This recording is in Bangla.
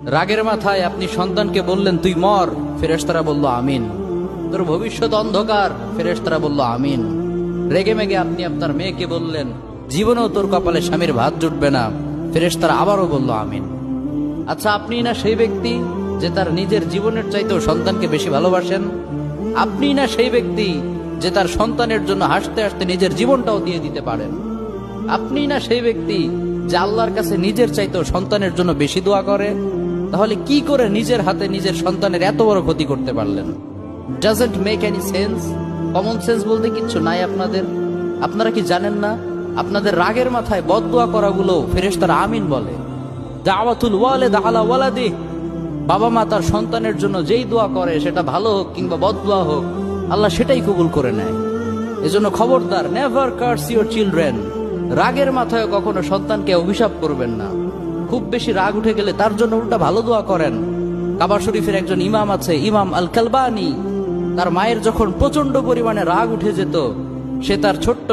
রাগের মাথায় আপনি সন্তানকে বললেন তুই মর, ফেরেশতারা বলল আমিন। তোর ভবিষ্যৎ অন্ধকার, ফেরেশতারা বলল আমিন। রেগে মেগে আপনি আপনার মেয়েকে বললেন জীবনেও তোর কপালে স্বামীর ভাত জুটবে না, ফেরেশতারা আবারও বলল আমিন। আচ্ছা, আপনি না সেই ব্যক্তি যে তার নিজের জীবনের চাইতেও সন্তানকে বেশি ভালোবাসেন? আপনি না সেই ব্যক্তি যে তার সন্তানের জন্য হাসতে হাসতে নিজের জীবনটাও দিয়ে দিতে পারেন? আপনি না সেই ব্যক্তি যে আল্লাহর কাছে নিজের চাইতেও সন্তানের জন্য বেশি দোয়া করে? তাহলে কি করে নিজের হাতে নিজের সন্তানের এত বড় ক্ষতি করতে পারলেন? Doesn't make any sense. Common sense বলতে কিচ্ছু নাই আপনাদের? আপনারা কি জানেন না আপনাদের রাগের মাথায় বদদোয়া করাগুলো ফেরেশতারা আমিন বলে? দাওয়াতুল ওয়ালিদ আলা ওয়ালাদি, বাবা মা তার সন্তানের জন্য যেই দোয়া করে সেটা ভালো হোক কিংবা বদদোয়া হোক, আল্লাহ সেটাই কবুল করে নেয়। এজন্য খবরদার, নেভার কার্স ইউর চিলড্রেন। রাগের মাথায় কখনো সন্তানকে অভিশাপ করবেন না। খুব বেশি রাগ উঠে গেলে তার জন্য উল্টা ভালো দোয়া করেন। কাবা শরীফের একজন ইমাম আছে, ইমাম আল কালবানি। তার মায়ের যখন প্রচন্ড পরিমাণে রাগ উঠে যেত, সে তার ছোট্ট